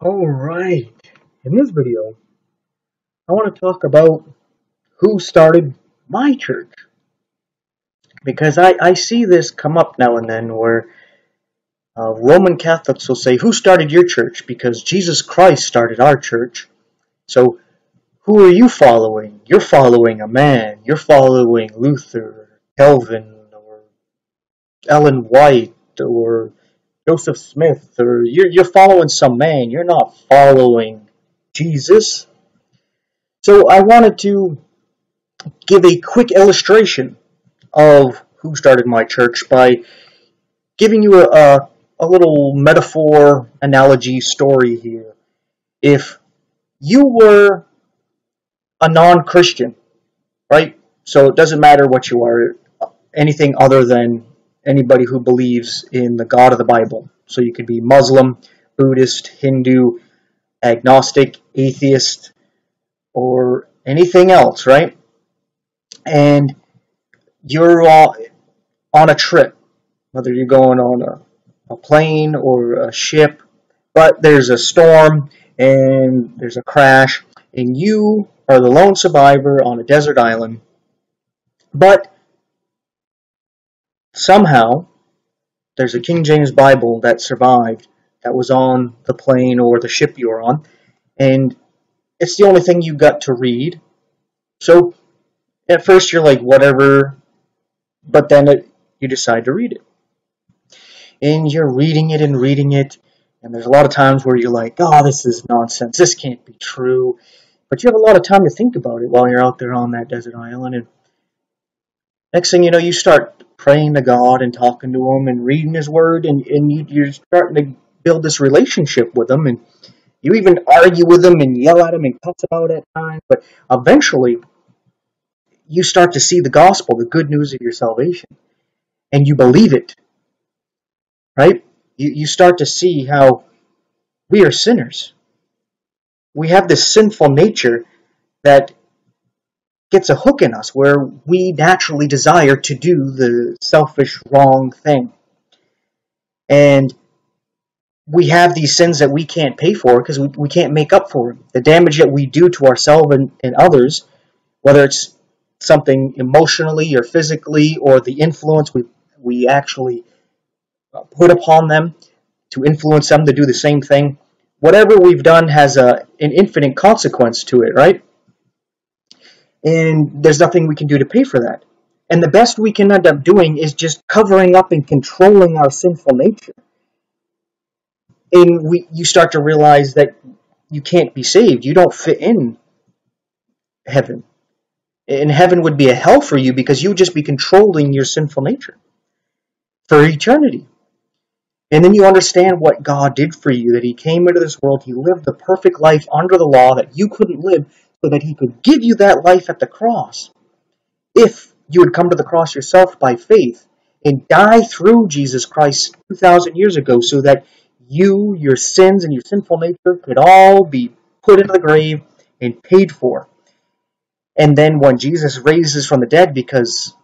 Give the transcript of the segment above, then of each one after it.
Alright, in this video, I want to talk about who started my church. Because I see this come up now and then where Roman Catholics will say, who started your church? Because Jesus Christ started our church. So, who are you following? You're following a man. You're following Luther, Calvin, or Ellen White, or Joseph Smith, or you're following some man. You're not following Jesus. So I wanted to give a quick illustration of who started my church by giving you a little metaphor, analogy, story here. If you were a non-Christian, right? So it doesn't matter what you are, anything other than anybody who believes in the God of the Bible. So you could be Muslim, Buddhist, Hindu, agnostic, atheist, or anything else, right? And you're on a trip, whether you're going on a plane or a ship, but there's a storm and there's a crash, and you are the lone survivor on a desert island, but somehow there's a King James Bible that survived that was on the plane or the ship you were on, and it's the only thing you got to read. So at first you're like, whatever, but then you decide to read it. And you're reading it, and there's a lot of times where you're like, oh, this is nonsense, this can't be true. But you have a lot of time to think about it while you're out there on that desert island, and next thing you know, you start praying to God and talking to Him and reading His Word, and you're starting to build this relationship with Him, and you even argue with Him and yell at Him and cuss Him out at times, but eventually you start to see the gospel, the good news of your salvation, and you believe it, right? You start to see how we are sinners. We have this sinful nature that gets a hook in us where we naturally desire to do the selfish, wrong thing. And we have these sins that we can't pay for because we can't make up for them. The damage that we do to ourselves and others, whether it's something emotionally or physically, or the influence we actually put upon them to influence them to do the same thing. Whatever we've done has an infinite consequence to it, right? And there's nothing we can do to pay for that. And the best we can end up doing is just covering up and controlling our sinful nature. And you start to realize that you can't be saved. You don't fit in heaven. And heaven would be a hell for you because you would just be controlling your sinful nature for eternity. And then you understand what God did for you, that He came into this world, He lived the perfect life under the law that you couldn't live, so that He could give you that life at the cross. If you would come to the cross yourself by faith and die through Jesus Christ 2,000 years ago, so that you, your sins, and your sinful nature could all be put into the grave and paid for. And then when Jesus raises from the dead, because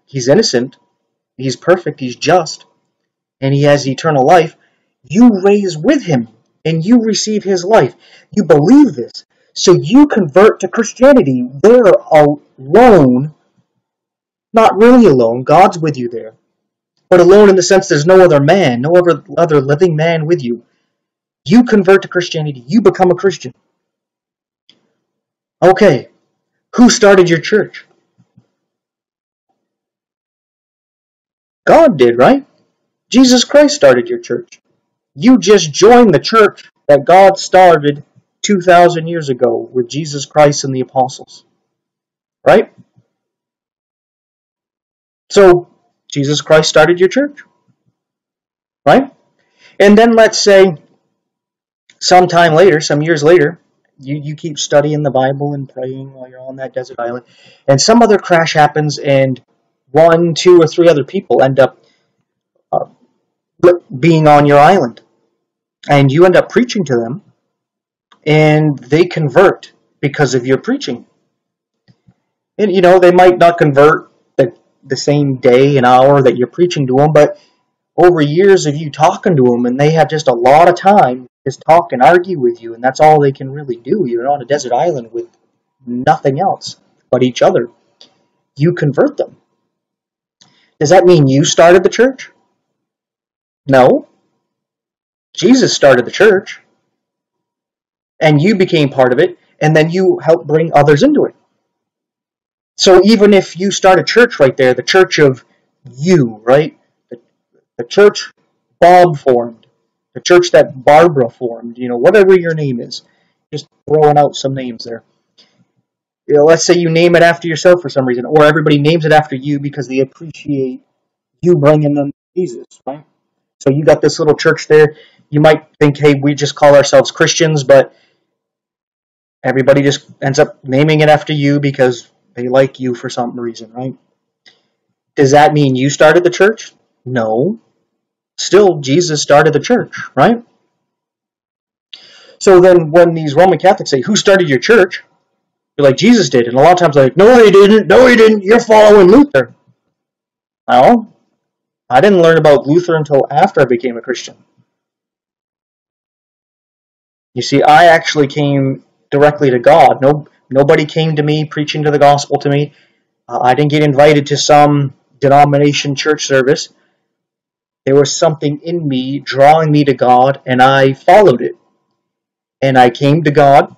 He's innocent, He's perfect, He's just, and He has eternal life, you raise with Him and you receive His life. You believe this. So you convert to Christianity. They're alone. Not really alone. God's with you there. But alone in the sense there's no other man, no other living man with you. You convert to Christianity. You become a Christian. Okay. Who started your church? God did, right? Jesus Christ started your church. You just joined the church that God started 2,000 years ago with Jesus Christ and the apostles. Right? So, Jesus Christ started your church. Right? And then let's say, sometime later, some years later, you keep studying the Bible and praying while you're on that desert island, and some other crash happens, and 1, 2, or 3 other people end up being on your island. And you end up preaching to them, and they convert because of your preaching. And, they might not convert the same day and hour that you're preaching to them, but over years of you talking to them, and they have just a lot of time to just talk and argue with you, and that's all they can really do. You're on a desert island with nothing else but each other. You convert them. Does that mean you started the church? No. Jesus started the church, and you became part of it, and then you helped bring others into it. So even if you start a church right there, the church of you, right? The church Bob formed, the church that Barbara formed, whatever your name is. Just throwing out some names there. Let's say you name it after yourself for some reason, or everybody names it after you because they appreciate you bringing them to Jesus, right? So you got this little church there. You might think, hey, we just call ourselves Christians, but everybody just ends up naming it after you because they like you for some reason, right? Does that mean you started the church? No. Still, Jesus started the church, right? So then when these Roman Catholics say, who started your church? You're like, Jesus did. And a lot of times they're like, no, he didn't. No, he didn't. You're following Luther. Well, I didn't learn about Luther until after I became a Christian. You see, I actually came directly to God. Nobody came to me preaching the gospel to me. I didn't get invited to some denomination church service. There was something in me drawing me to God, and I followed it. And I came to God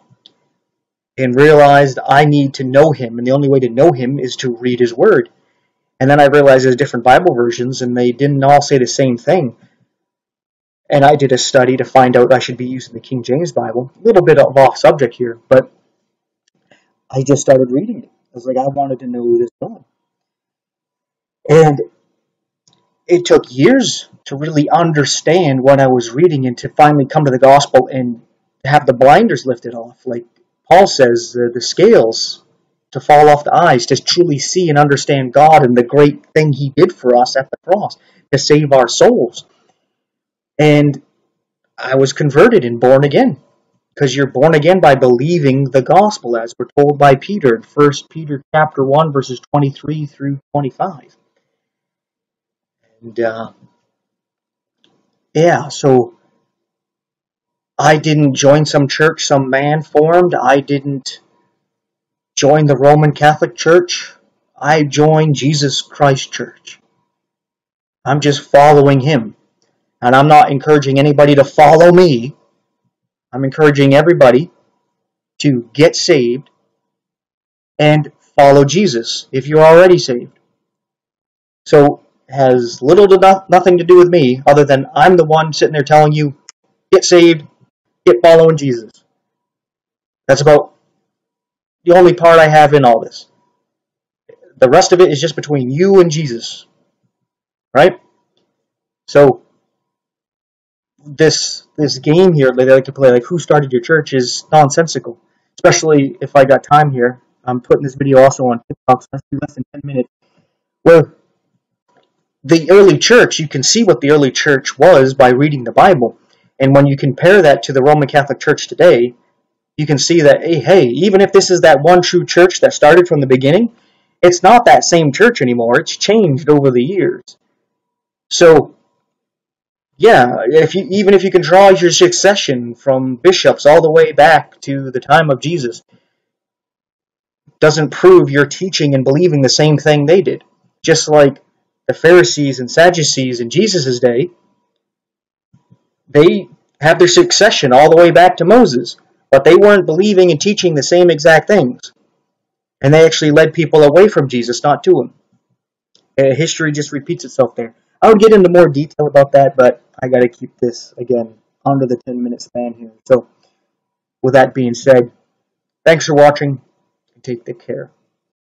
and realized I need to know Him, and the only way to know Him is to read His Word. And then I realized there's different Bible versions, and they didn't all say the same thing. And I did a study to find out I should be using the King James Bible. A little bit of off subject here, but I just started reading it. I was like, I wanted to know this God. And it took years to really understand what I was reading and to finally come to the gospel and have the blinders lifted off. Like Paul says, the scales to fall off the eyes, to truly see and understand God and the great thing He did for us at the cross to save our souls. And I was converted and born again. Because you're born again by believing the gospel, as we're told by Peter in 1 Peter chapter 1, verses 23 through 25. And so I didn't join some church some man formed. I didn't join the Roman Catholic Church. I joined Jesus Christ Church. I'm just following Him. And I'm not encouraging anybody to follow me. I'm encouraging everybody to get saved and follow Jesus if you're already saved. So it has little to nothing to do with me other than I'm the one sitting there telling you, get saved, get following Jesus. That's about the only part I have in all this. The rest of it is just between you and Jesus. Right? So this game here they like to play, like who started your church, is nonsensical. Especially if I got time here. I'm putting this video also on TikTok, so that's less than 10 minutes. Where the early church, you can see what the early church was by reading the Bible. And when you compare that to the Roman Catholic Church today, you can see that, hey, even if this is that one true church that started from the beginning, it's not that same church anymore. It's changed over the years. So, yeah, even if you can draw your succession from bishops all the way back to the time of Jesus, doesn't prove you're teaching and believing the same thing they did. Just like the Pharisees and Sadducees in Jesus' day, they have their succession all the way back to Moses, but they weren't believing and teaching the same exact things. And they actually led people away from Jesus, not to Him. History just repeats itself there. I would get into more detail about that, but I got to keep this, again, under the 10-minute span here. So, with that being said, thanks for watching, and take care.